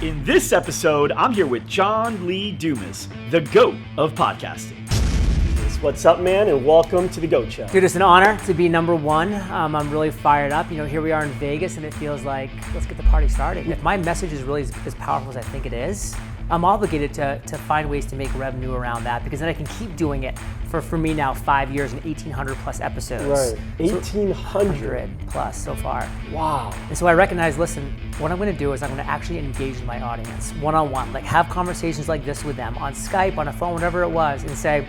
In this episode, I'm here with Lee Dumas, the GOAT of podcasting. What's up, man, and welcome to the GOAT Show. Dude, it's an honor to be number one. I'm really fired up. You know, here we are in Vegas, and it feels like, let's get the party started. If my message is really as powerful as I think it is, I'm obligated to find ways to make revenue around that, because then I can keep doing it for me now 5 years and 1,800 plus episodes. Right, 1,800 plus so far. Wow. And so I recognize, listen, what I'm gonna do is I'm gonna actually engage with my audience one-on-one, like have conversations like this with them on Skype, on a phone, whatever it was, and say,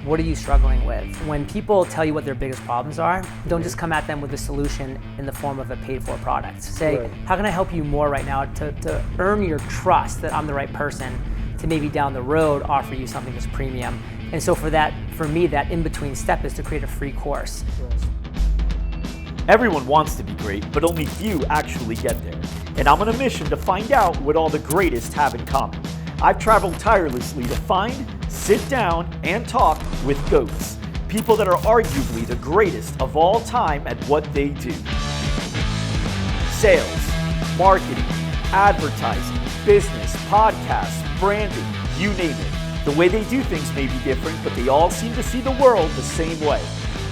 what are you struggling with? When people tell you what their biggest problems are, don't just come at them with a solution in the form of a paid-for product. Say, how can I help you more right now to earn your trust that I'm the right person to maybe down the road offer you something that's premium? And so for me, that in-between step is to create a free course. Everyone wants to be great, but only few actually get there. And I'm on a mission to find out what all the greatest have in common. I've traveled tirelessly to find, sit down, and talk with GOATs, people that are arguably the greatest of all time at what they do. Sales, marketing, advertising, business, podcasts, branding, you name it. The way they do things may be different, but they all seem to see the world the same way.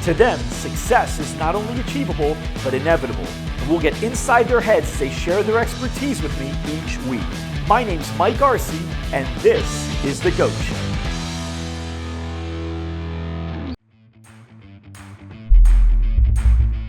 To them, success is not only achievable, but inevitable. And we'll get inside their heads as they share their expertise with me each week. My name's Mike Arce, and this is The GOAT Show.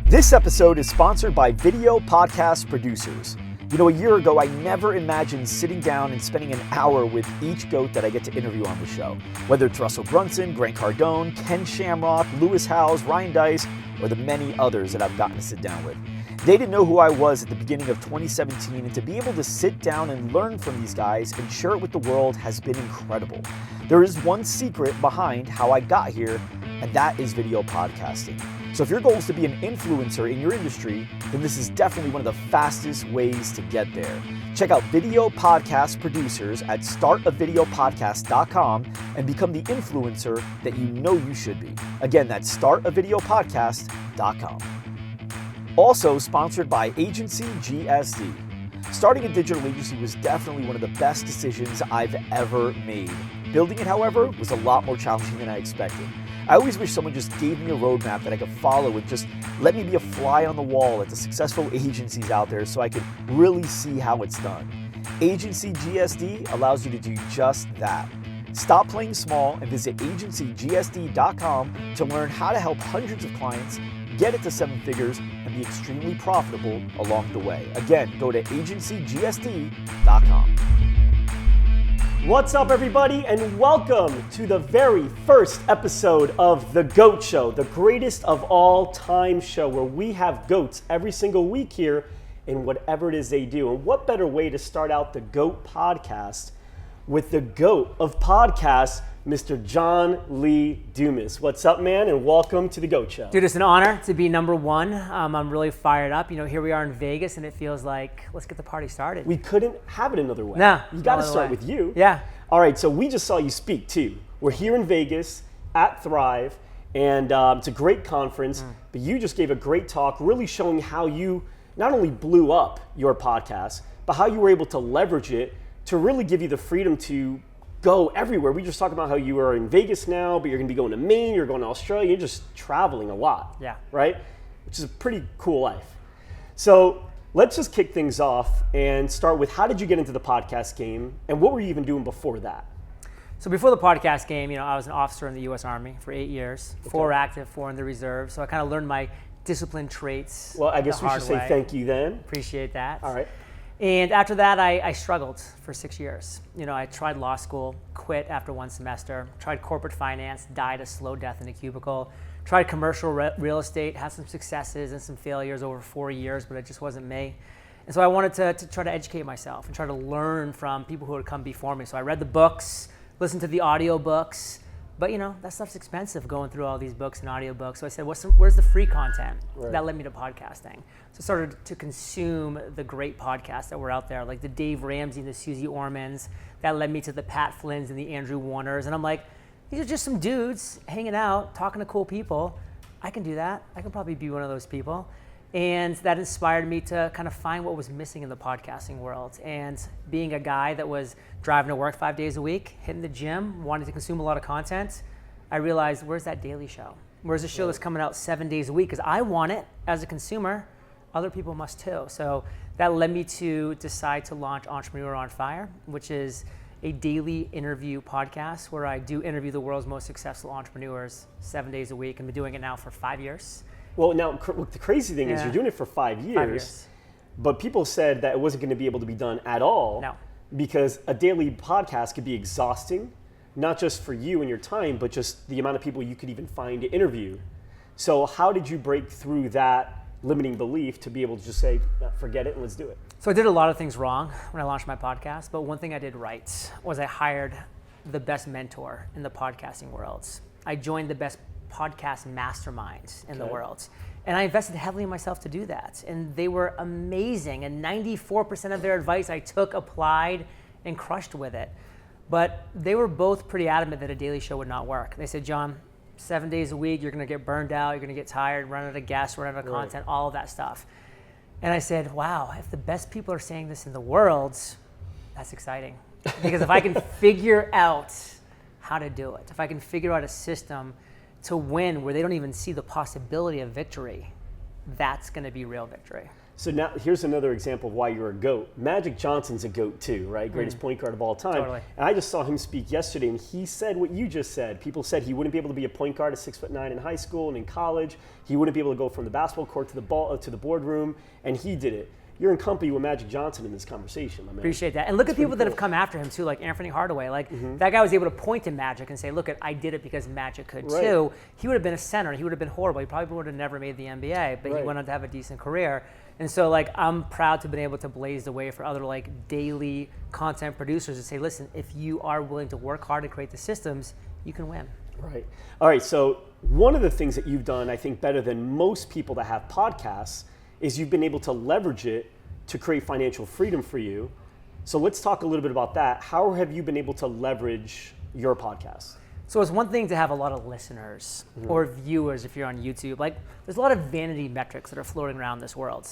This episode is sponsored by Video Podcast Producers. You know, a year ago, I never imagined sitting down and spending an hour with each GOAT that I get to interview on the show. Whether it's Russell Brunson, Grant Cardone, Ken Shamrock, Lewis Howes, Ryan Dice, or the many others that I've gotten to sit down with. They didn't know who I was at the beginning of 2017, and to be able to sit down and learn from these guys and share it with the world has been incredible. There is one secret behind how I got here, and that is video podcasting. So if your goal is to be an influencer in your industry, then this is definitely one of the fastest ways to get there. Check out Video Podcast Producers at startavideopodcast.com and become the influencer that you know you should be. Again, that's startavideopodcast.com. Also sponsored by Agency GSD. Starting a digital agency was definitely one of the best decisions I've ever made. Building it, however, was a lot more challenging than I expected. I always wish someone just gave me a roadmap that I could follow and just let me be a fly on the wall at the successful agencies out there so I could really see how it's done. Agency GSD allows you to do just that. Stop playing small and visit agencygsd.com to learn how to help hundreds of clients get it to 7 figures and be extremely profitable along the way. Again, go to agencygsd.com. What's up, everybody, and welcome to the very first episode of The GOAT Show, the greatest of all time show, where we have GOATs every single week here in whatever it is they do. And what better way to start out the GOAT podcast with the GOAT of podcasts, Mr. Lee Dumas. What's up, man, and welcome to the GOAT Show. Dude, it's an honor to be number one. I'm really fired up. You know, here we are in Vegas, and it feels like, let's get the party started. We couldn't have it another way. No. You got to start with you. Yeah. All right, so we just saw you speak, too. We're here in Vegas at Thrive, and it's a great conference, but you just gave a great talk really showing how you not only blew up your podcast, but how you were able to leverage it to really give you the freedom to go everywhere. We just talked about how you are in Vegas now, but you're going to be going to Maine, you're going to Australia, you're just traveling a lot. Yeah. Right? Which is a pretty cool life. So let's just kick things off and start with, how did you get into the podcast game, and what were you even doing before that? So before the podcast game, you know, I was an officer in the U.S. Army for 8 years, 4 active, 4 in the reserve. So I kind of learned my discipline traits. Well, I guess we should say thank you then. Appreciate that. All right. And after that, I struggled for 6 years. You know, I tried law school, quit after 1 semester, tried corporate finance, died a slow death in a cubicle, tried commercial real estate, had some successes and some failures over 4 years, but it just wasn't me. And so I wanted to try to educate myself and try to learn from people who had come before me. So I read the books, listened to the audio books, but you know, that stuff's expensive, going through all these books and audiobooks. So I said, where's the free content? Right. That led me to podcasting. So I started to consume the great podcasts that were out there, like the Dave Ramsey and the Susie Ormans. That led me to the Pat Flynn's and the Andrew Warners. And I'm like, these are just some dudes hanging out, talking to cool people. I can do that. I can probably be one of those people. And that inspired me to kind of find what was missing in the podcasting world. And being a guy that was driving to work 5 days a week, hitting the gym, wanting to consume a lot of content, I realized, where's that daily show? Where's the show that's coming out 7 days a week? Because I want it as a consumer. Other people must too. So that led me to decide to launch Entrepreneur on Fire, which is a daily interview podcast where I do interview the world's most successful entrepreneurs 7 days a week. I've been doing it now for 5 years. Well, now the crazy thing is you're doing it for 5 years. 5 years. But people said that it wasn't going to be able to be done at all. No. Because a daily podcast could be exhausting, not just for you and your time, but just the amount of people you could even find to interview. So how did you break through that limiting belief to be able to just say, forget it and let's do it? So I did a lot of things wrong when I launched my podcast, but one thing I did right was I hired the best mentor in the podcasting world. I joined the best podcast masterminds in the world. And I invested heavily in myself to do that. And they were amazing. And 94% of their advice I took, applied, and crushed with it. But they were both pretty adamant that a daily show would not work. They said, John, 7 days a week, you're going to get burned out, you're going to get tired, run out of guests, run out of content, all of that stuff. And I said, wow, if the best people are saying this in the world, that's exciting. Because if I can figure out how to do it, if I can figure out a system to win where they don't even see the possibility of victory, that's going to be real victory. So now here's another example of why you're a GOAT. Magic Johnson's a GOAT too, right? Greatest point guard of all time. Totally. And I just saw him speak yesterday and he said what you just said. People said he wouldn't be able to be a point guard at 6'9" in high school and in college. He wouldn't be able to go from the basketball court to the boardroom, and he did it. You're in company with Magic Johnson in this conversation, my man. Appreciate that. And look at people that have come after him too, like Anthony Hardaway. Like that guy was able to point to Magic and say, look, I did it because Magic could too. He would have been a center. He would have been horrible. He probably would have never made the NBA, but he went on to have a decent career. And so like I'm proud to have been able to blaze the way for other like daily content producers to say, listen, if you are willing to work hard to create the systems, you can win. Right. All right. So one of the things that you've done, I think, better than most people that have podcasts is you've been able to leverage it to create financial freedom for you. So let's talk a little bit about that. How have you been able to leverage your podcast? So it's one thing to have a lot of listeners or viewers if you're on YouTube. Like there's a lot of vanity metrics that are floating around this world.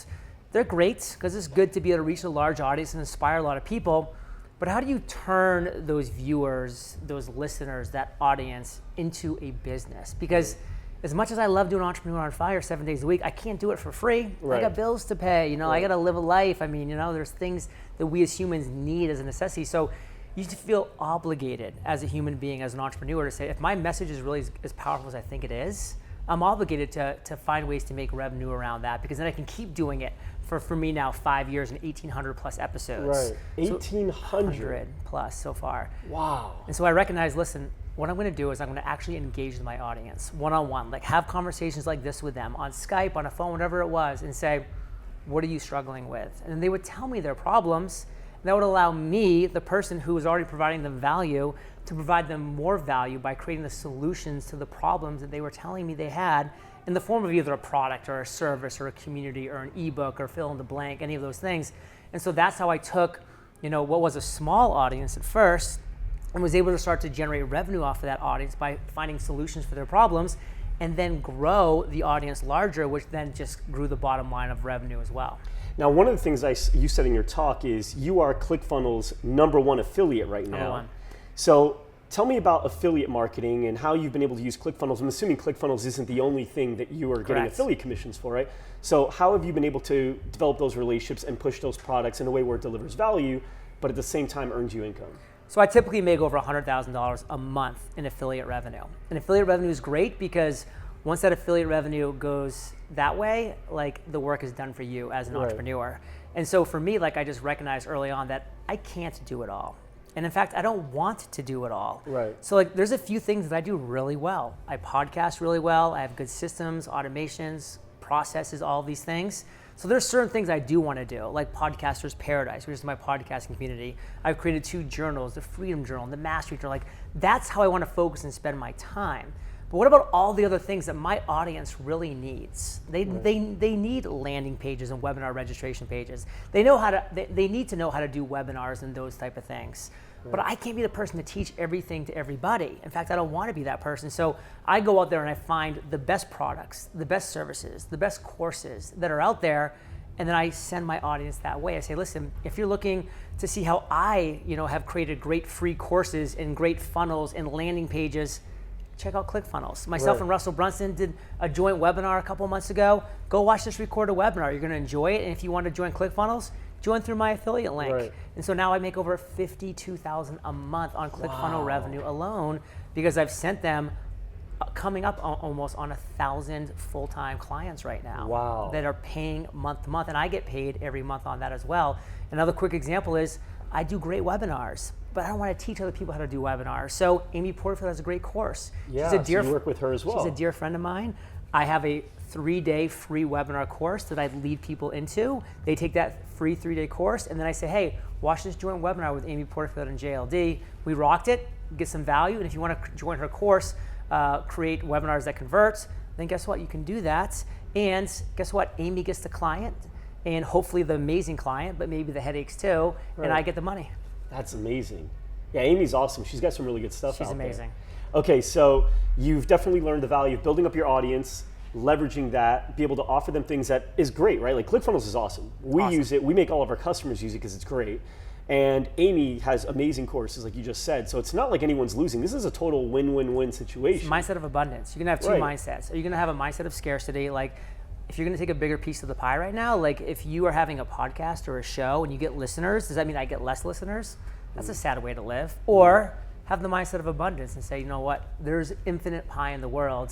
They're great because it's good to be able to reach a large audience and inspire a lot of people. But how do you turn those viewers, those listeners, that audience into a business? Because as much as I love doing Entrepreneur on Fire 7 days a week, I can't do it for free. I got bills to pay, I got to live a life. I mean, there's things that we as humans need as a necessity. So you feel obligated as a human being, as an entrepreneur, to say, if my message is really as powerful as I think it is, I'm obligated to find ways to make revenue around that, because then I can keep doing it for me now 5 years and 1,800 plus episodes. Right, 1,800 plus so far. Wow. And so I recognize, listen, what I'm going to do is I'm going to actually engage with my audience one-on-one, like have conversations like this with them on Skype, on a phone, whatever it was, and say, what are you struggling with? And they would tell me their problems, and that would allow me, the person who was already providing them value, to provide them more value by creating the solutions to the problems that they were telling me they had in the form of either a product or a service or a community or an ebook or fill in the blank, any of those things. And so that's how I took, what was a small audience at first and was able to start to generate revenue off of that audience by finding solutions for their problems, and then grow the audience larger, which then just grew the bottom line of revenue as well. Now, one of the things you said in your talk is you are ClickFunnels' #1 affiliate right now. #1. So tell me about affiliate marketing and how you've been able to use ClickFunnels. I'm assuming ClickFunnels isn't the only thing that you are getting affiliate commissions for, right? So how have you been able to develop those relationships and push those products in a way where it delivers value, but at the same time earns you income? So I typically make over $100,000 a month in affiliate revenue. And affiliate revenue is great because once that affiliate revenue goes that way, like the work is done for you as an entrepreneur. And so for me, like I just recognized early on that I can't do it all. And in fact, I don't want to do it all. Right. So like there's a few things that I do really well. I podcast really well. I have good systems, automations, processes, all of these things. So there's certain things I do want to do, like Podcaster's Paradise, which is my podcasting community. I've created 2 journals, the Freedom Journal and the Mastery Journal. Like that's how I want to focus and spend my time. But what about all the other things that my audience really needs? They need landing pages and webinar registration pages. They need to know how to do webinars and those type of things. But I can't be the person to teach everything to everybody. In fact, I don't want to be that person. So I go out there and I find the best products, the best services, the best courses that are out there, and then I send my audience that way. I say, listen, if you're looking to see how I, have created great free courses and great funnels and landing pages, check out ClickFunnels. Myself and Russell Brunson did a joint webinar a couple months ago. Go watch this recorded webinar. You're going to enjoy it. And if you want to join ClickFunnels, join through my affiliate link. Right. And so now I make over $52,000 a month on ClickFunnels revenue alone because I've sent them coming up almost on 1,000 full-time clients right now that are paying month to month, and I get paid every month on that as well. Another quick example is I do great webinars, but I don't want to teach other people how to do webinars. So Amy Porterfield has a great course. Yeah, she's a dear, so you work with her as well. She's a dear friend of mine. I have a 3-day free webinar course that I lead people into. They take that free 3-day course, and then I say, hey, watch this joint webinar with Amy Porterfield and JLD. We rocked it, get some value, and if you want to join her course, create webinars that convert, then guess what? You can do that. And guess what? Amy gets the client, and hopefully the amazing client, but maybe the headaches too, and I get the money. That's amazing. Yeah, Amy's awesome. She's got some really good stuff out there. She's amazing. Okay, so you've definitely learned the value of building up your audience, leveraging that, be able to offer them things that is great, right? Like ClickFunnels is awesome. We use it. We make all of our customers use it because it's great. And Amy has amazing courses, like you just said. So it's not like anyone's losing. This is a total win-win-win situation. Mindset of abundance. You're gonna have two mindsets. Are you gonna have a mindset of scarcity? Like, if you're gonna take a bigger piece of the pie right now, like if you are having a podcast or a show and you get listeners, does that mean I get less listeners? That's a sad way to live. Or have the mindset of abundance and say, you know what, there's infinite pie in the world,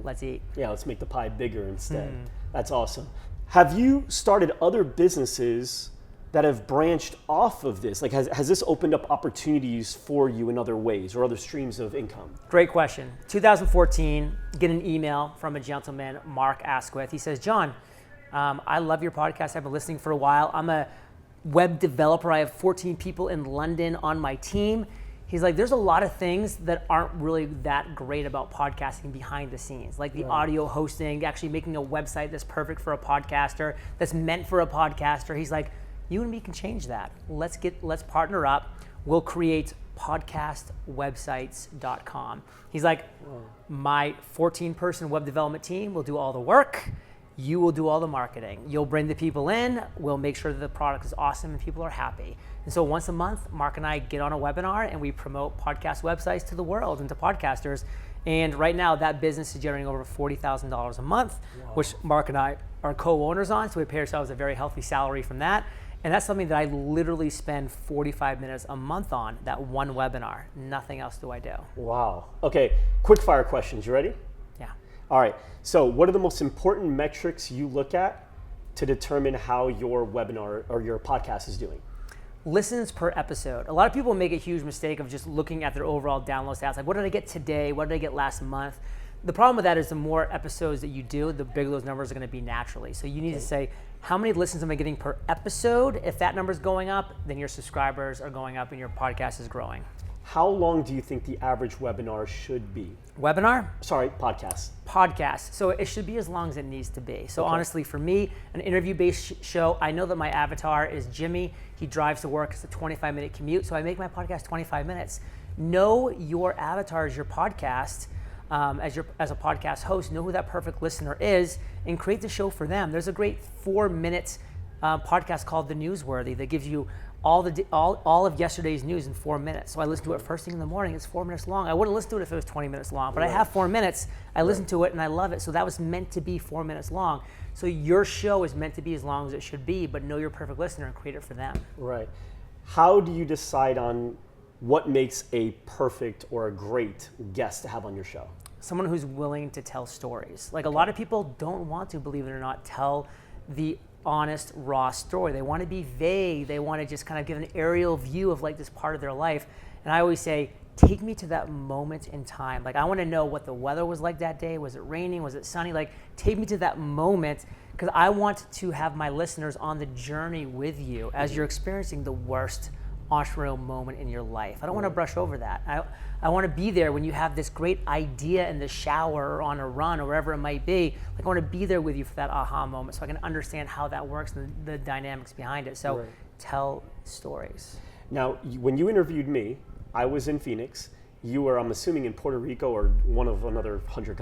let's eat. Yeah, let's make the pie bigger instead. That's awesome. Have you started other businesses that have branched off of this? Like, has this opened up opportunities for you in other ways or other streams of income? Great question. 2014, get an email from a gentleman, Mark Asquith. He says, John, I love your podcast. I've been listening for a while. I'm a web developer. I have 14 people in London on my team. He's like, there's a lot of things that aren't really that great about podcasting behind the scenes, like the audio hosting, actually making a website that's perfect for a podcaster, that's meant for a podcaster. He's like, you and me can change that. Let's partner up. We'll create podcastwebsites.com. He's like, my 14-person web development team will do all the work. You will do all the marketing. You'll bring the people in. We'll make sure that the product is awesome and people are happy. And so once a month, Mark and I get on a webinar and we promote podcast websites to the world and to podcasters. And right now, that business is generating over $40,000 a month, which Mark and I are co-owners on. So we pay ourselves a very healthy salary from that. And that's something that I literally spend 45 minutes a month on, that one webinar. Nothing else do I do. Wow. Okay, quick-fire questions. You ready? Yeah. All right. So what are the most important metrics you look at to determine how your webinar or your podcast is doing? Listens per episode. A lot of people make a huge mistake of just looking at their overall download stats. Like, what did I get today? What did I get last month? The problem with that is the more episodes that you do, the bigger those numbers are going to be naturally. So you need to say, how many listens am I getting per episode? If that number is going up, then your subscribers are going up and your podcast is growing. How long do you think the average webinar should be? Webinar? Sorry, podcast. Podcast. So it should be as long as it needs to be. So honestly, for me, an interview-based show, I know that my avatar is Jimmy. He drives to work. It's a 25-minute commute. So I make my podcast 25 minutes. Know your avatar as your podcast. As a podcast host, know who that perfect listener is and create the show for them. There's a great 4-minute podcast called The Newsworthy that gives you all of yesterday's news in 4 minutes. So I listen to it first thing in the morning. It's 4 minutes long. I wouldn't listen to it if it was 20 minutes long, but I have 4 minutes. I listen to it and I love it. So that was meant to be 4 minutes long. So your show is meant to be as long as it should be, but know your perfect listener and create it for them. Right. How do you decide on what makes a perfect or a great guest to have on your show? Someone who's willing to tell stories. Like, a lot of people don't want to, believe it or not, tell the honest, raw story. They want to be vague. They want to just kind of give an aerial view of like this part of their life. And I always say, take me to that moment in time. Like, I want to know what the weather was like that day. Was it raining? Was it sunny? Like, take me to that moment, because I want to have my listeners on the journey with you as you're experiencing the worst entrepreneurial moment in your life. I don't want to brush over that. I want to be there when you have this great idea in the shower or on a run or wherever it might be. Like, I want to be there with you for that aha moment so I can understand how that works and the dynamics behind it. So tell stories. Now, when you interviewed me, I was in Phoenix. You were, I'm assuming, in Puerto Rico or one of another 100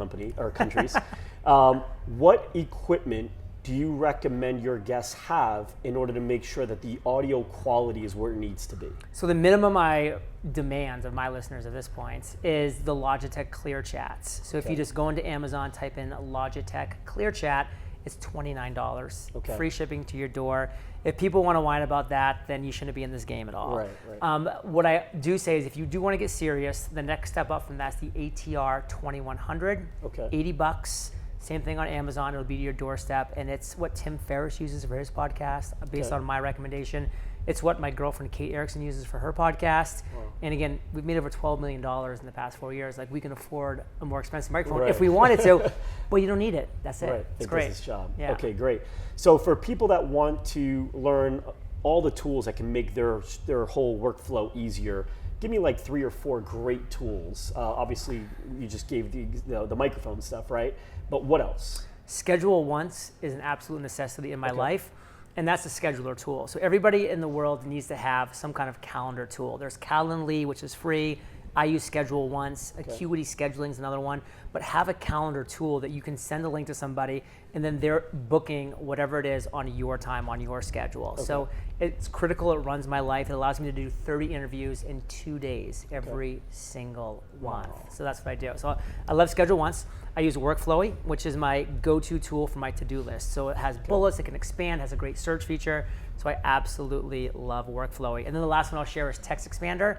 countries. What equipment do you recommend your guests have in order to make sure that the audio quality is where it needs to be? So the minimum I demand of my listeners at this point is the Logitech Clear Chats. So if you just go into Amazon, type in Logitech Clear Chat, it's $29. Okay. Free shipping to your door. If people want to whine about that, then you shouldn't be in this game at all. Right. What I do say is if you do want to get serious, the next step up from that's the ATR 2100. Okay. $80. Same thing on Amazon. It'll be to your doorstep. And it's what Tim Ferriss uses for his podcast based on my recommendation. It's what my girlfriend Kate Erickson uses for her podcast. Wow. And again, we've made over $12 million in the past 4 years. Like, we can afford a more expensive microphone if we wanted to, but you don't need it. That's it. Right. It's great. Does its job. Yeah. Okay, great. So for people that want to learn all the tools that can make their whole workflow easier, give me like 3 or 4 great tools. Obviously, you just gave the microphone stuff, right? But what else? Schedule Once is an absolute necessity in my life, and that's a scheduler tool. So everybody in the world needs to have some kind of calendar tool. There's Calendly, which is free. I use Schedule Once. Acuity Scheduling is another one. But have a calendar tool that you can send a link to somebody, and then they're booking whatever it is on your time, on your schedule. So it's critical. It runs my life. It allows me to do 30 interviews in 2 days every single month. So that's what I do. So I love Schedule Once. I use Workflowy, which is my go-to tool for my to-do list. So it has bullets, it can expand, has a great search feature. So I absolutely love Workflowy. And then the last one I'll share is Text Expander.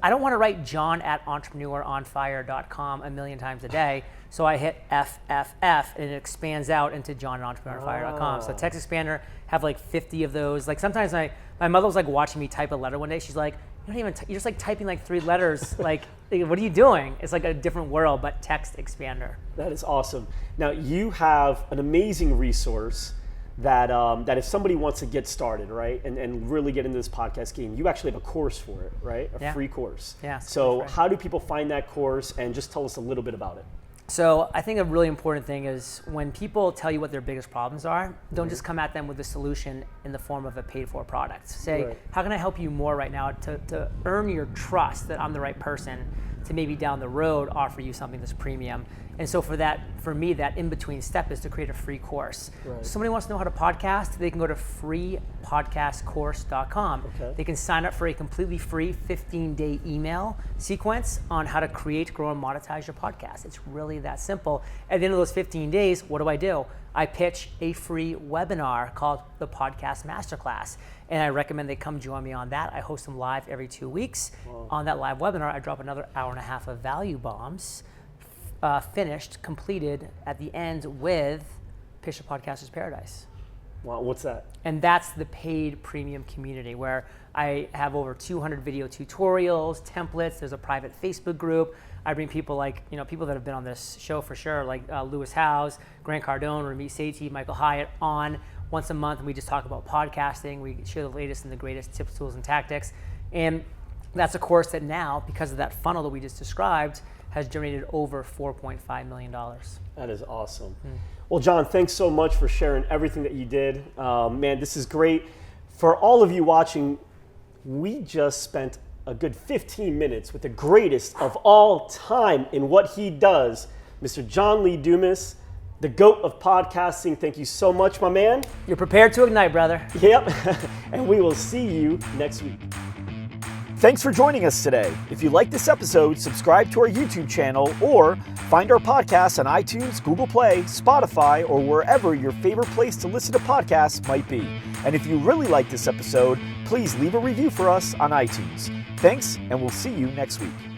I don't want to write john@entrepreneuronfire.com a million times a day. So I hit FFF and it expands out into john@entrepreneuronfire.com. So Text Expander, have like 50 of those. Like sometimes my mother was like watching me type a letter one day. She's like, you don't even, you're just like typing like 3 letters. Like, what are you doing? It's like a different world, but Text Expander. That is awesome. Now you have an amazing resource that if somebody wants to get started, right, and really get into this podcast game, you actually have a course for it, right? A free course. Yeah. So how do people find that course, and just tell us a little bit about it? So I think a really important thing is when people tell you what their biggest problems are, don't just come at them with a solution in the form of a paid-for product. Say, how can I help you more right now to earn your trust that I'm the right person to maybe down the road offer you something that's premium. And so for me, that in-between step is to create a free course. If somebody wants to know how to podcast, they can go to freepodcastcourse.com. They can sign up for a completely free 15-day email sequence on how to create, grow, and monetize your podcast. It's really that simple. At the end of those 15 days, what do? I pitch a free webinar called the Podcast Masterclass. And I recommend they come join me on that. I host them live every 2 weeks. On that live webinar, I drop another hour and a half of value bombs, finished, completed at the end with Pitch the Podcaster's Paradise. Wow, what's that? And that's the paid premium community where I have over 200 video tutorials, templates. There's a private Facebook group. I bring people like, people that have been on this show for sure, like Lewis Howes, Grant Cardone, Ramit Sethi, Michael Hyatt on once a month, and we just talk about podcasting. We share the latest and the greatest tips, tools, and tactics. And that's a course that now, because of that funnel that we just described, has generated over $4.5 million. That is awesome. Well, John, thanks so much for sharing everything that you did. Man, this is great. For all of you watching, we just spent a good 15 minutes with the greatest of all time in what he does, Mr. John Lee Dumas, the GOAT of podcasting. Thank you so much, my man. You're prepared to ignite, brother. Yep. And we will see you next week. Thanks for joining us today. If you like this episode, subscribe to our YouTube channel or find our podcast on iTunes, Google Play, Spotify, or wherever your favorite place to listen to podcasts might be. And if you really like this episode, please leave a review for us on iTunes. Thanks, and we'll see you next week.